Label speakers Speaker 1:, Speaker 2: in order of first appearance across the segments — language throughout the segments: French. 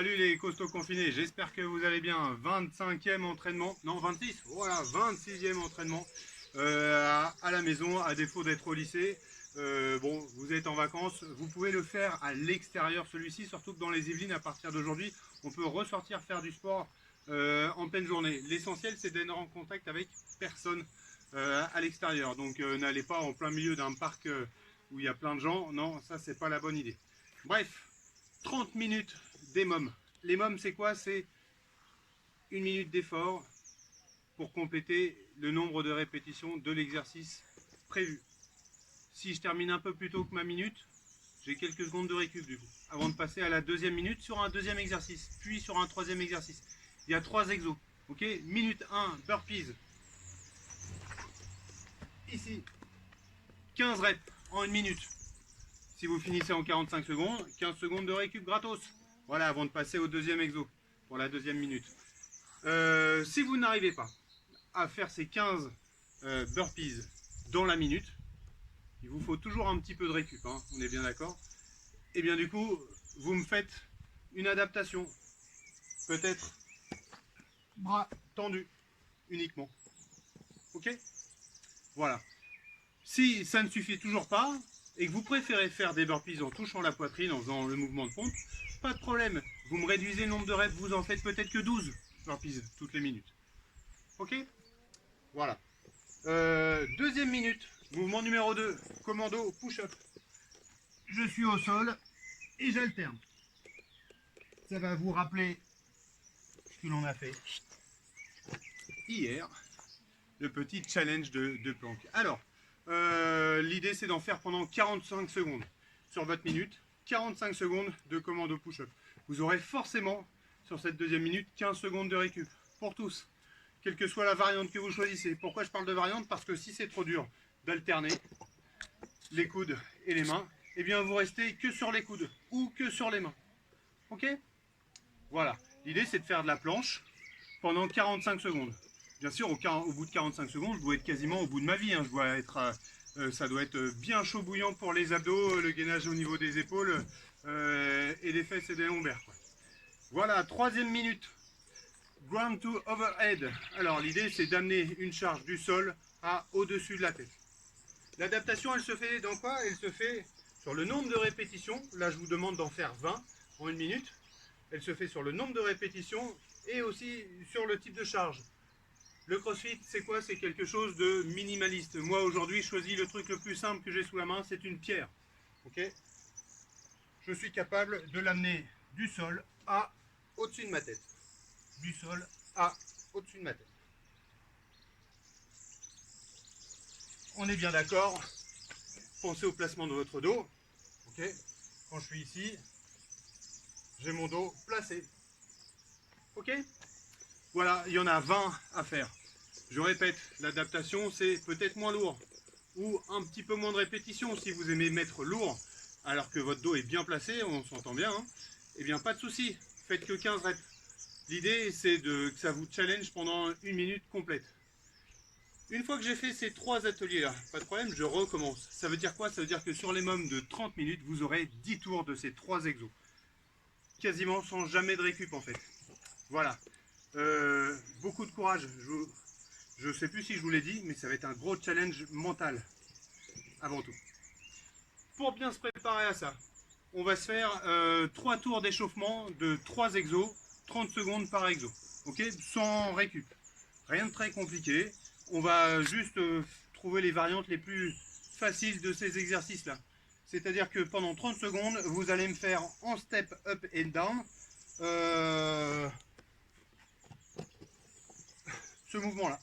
Speaker 1: Salut les costauds confinés, j'espère que vous allez bien. 25e entraînement, non 26, voilà, 26e entraînement à la maison, à défaut d'être au lycée. Bon, vous êtes en vacances, vous pouvez le faire à l'extérieur celui-ci, surtout que dans les Yvelines, à partir d'aujourd'hui, on peut ressortir faire du sport en pleine journée. L'essentiel, c'est d'être en contact avec personne à l'extérieur. Donc n'allez pas en plein milieu d'un parc où il y a plein de gens, non, ça c'est pas la bonne idée. Bref, 30 minutes des mômes. Les mômes, c'est quoi? C'est une minute d'effort pour compléter le nombre de répétitions de l'exercice prévu. Si je termine un peu plus tôt que ma minute, j'ai quelques secondes de récup du coup, avant de passer à la deuxième minute sur un deuxième exercice, puis sur un troisième exercice. Il y a 3 exos. Ok, minute 1, burpees. Ici, 15 reps en une minute. Si vous finissez en 45 secondes, 15 secondes de récup gratos. Voilà, avant de passer au deuxième exo, pour la deuxième minute. Si vous n'arrivez pas à faire ces 15 burpees dans la minute, il vous faut toujours un petit peu de récup, hein, on est bien d'accord. Et bien du coup, vous me faites une adaptation. Peut-être bras tendus uniquement. Ok? Voilà. Si ça ne suffit toujours pas, et que vous préférez faire des burpees en touchant la poitrine, en faisant le mouvement de pompe, pas de problème. Vous me réduisez le nombre de reps, vous en faites peut-être que 12 burpees toutes les minutes. Ok? Voilà. Deuxième minute, mouvement numéro 2, commando push-up. Je suis au sol et j'alterne. Ça va vous rappeler ce que l'on a fait hier, le petit challenge de planque. Alors, l'idée c'est d'en faire pendant 45 secondes sur votre minute, 45 secondes de commando push-up. Vous aurez forcément sur cette deuxième minute 15 secondes de récup pour tous, quelle que soit la variante que vous choisissez. Pourquoi je parle de variante? Parce que si c'est trop dur d'alterner les coudes et les mains, eh bien vous restez que sur les coudes ou que sur les mains. Ok? Voilà. L'idée c'est de faire de la planche pendant 45 secondes. Bien sûr, au bout de 45 secondes, je dois être quasiment au bout de ma vie. Hein. Je dois être, ça doit être bien chaud bouillant pour les abdos, le gainage au niveau des épaules et des fesses et des lombaires. Quoi. Voilà, troisième minute. Ground to overhead. Alors l'idée c'est d'amener une charge du sol à au-dessus de la tête. L'adaptation, elle se fait dans quoi? Elle se fait sur le nombre de répétitions. Là, je vous demande d'en faire 20 en une minute. Elle se fait sur le nombre de répétitions et aussi sur le type de charge. Le crossfit, c'est quoi? C'est quelque chose de minimaliste. Moi, aujourd'hui, je choisis le truc le plus simple que j'ai sous la main, c'est une pierre. Ok? Je suis capable de l'amener du sol à au-dessus de ma tête. Du sol à au-dessus de ma tête. On est bien d'accord? Pensez au placement de votre dos. Ok? Quand je suis ici, j'ai mon dos placé. Ok? Voilà, il y en a 20 à faire. Je répète, l'adaptation, c'est peut-être moins lourd ou un petit peu moins de répétition si vous aimez mettre lourd alors que votre dos est bien placé, on s'entend bien, hein, eh bien pas de souci, faites que 15 reps. L'idée, c'est que ça vous challenge pendant une minute complète. Une fois que j'ai fait ces 3 ateliers-là, pas de problème, je recommence. Ça veut dire quoi? Ça veut dire que sur les mômes de 30 minutes, vous aurez 10 tours de ces 3 exos. Quasiment sans jamais de récup en fait. Voilà. Beaucoup de courage. Je ne sais plus si je vous l'ai dit, mais ça va être un gros challenge mental avant tout. Pour bien se préparer à ça, on va se faire 3 tours d'échauffement de 3 exos, 30 secondes par exo. Ok? Sans récup. Rien de très compliqué. On va juste trouver les variantes les plus faciles de ces exercices-là. C'est-à-dire que pendant 30 secondes, vous allez me faire en step up and down ce mouvement-là.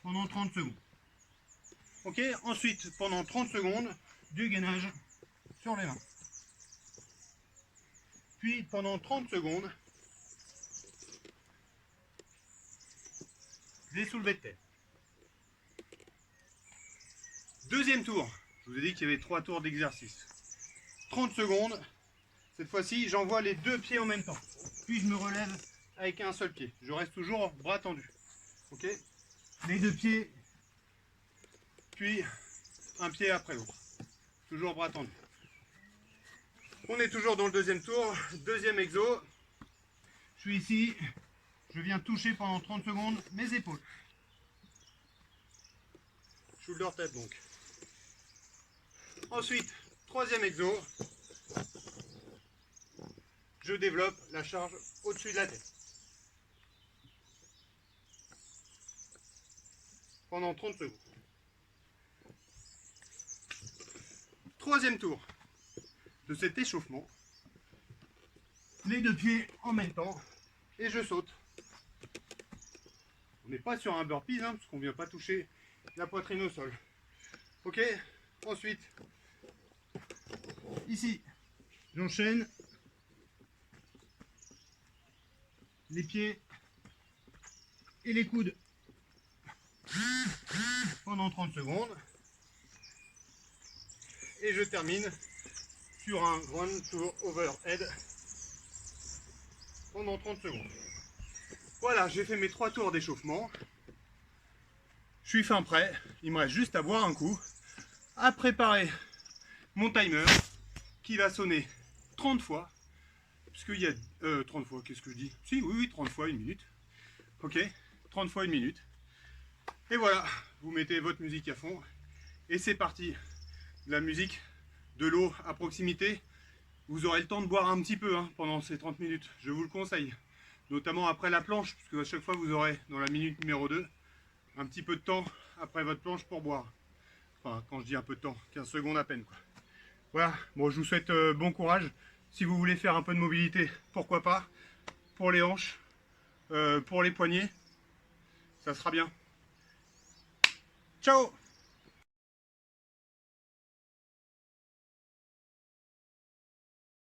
Speaker 1: Pendant 30 secondes. Ok, ensuite, pendant 30 secondes, du gainage sur les mains. Puis, pendant 30 secondes, des soulevés de tête. Deuxième tour. Je vous ai dit qu'il y avait 3 tours d'exercice. 30 secondes. Cette fois-ci, j'envoie les 2 pieds en même temps. Puis, je me relève avec un seul pied. Je reste toujours bras tendus. Ok? Les 2 pieds, puis un pied après l'autre. Toujours bras tendus. On est toujours dans le deuxième tour, deuxième exo. Je suis ici, je viens toucher pendant 30 secondes mes épaules. Shoulder tête donc. Ensuite, troisième exo. Je développe la charge au-dessus de la tête. Pendant 30 secondes. Troisième tour de cet échauffement. Les deux pieds en même temps. Et je saute. On n'est pas sur un burpee, hein, parce qu'on ne vient pas toucher la poitrine au sol. Ok. Ensuite, ici, j'enchaîne. Les pieds et les coudes pendant 30 secondes. Et je termine sur un ground tour overhead pendant 30 secondes. Voilà, j'ai fait mes 3 tours d'échauffement. Je suis fin prêt. Il me reste juste à boire un coup, à préparer mon timer qui va sonner 30 fois. Puisqu'il y a 30 fois, qu'est-ce que je dis? Si, oui, 30 fois une minute. Ok, 30 fois une minute. Et voilà, vous mettez votre musique à fond. Et c'est parti. La musique, de l'eau à proximité. Vous aurez le temps de boire un petit peu pendant ces 30 minutes. Je vous le conseille. Notamment après la planche, puisque à chaque fois vous aurez, dans la minute numéro 2, un petit peu de temps après votre planche pour boire. Enfin, quand je dis un peu de temps, 15 secondes à peine, quoi. Voilà, bon, je vous souhaite bon courage. Si vous voulez faire un peu de mobilité, pourquoi pas. Pour les hanches, pour les poignets, ça sera bien. Ciao!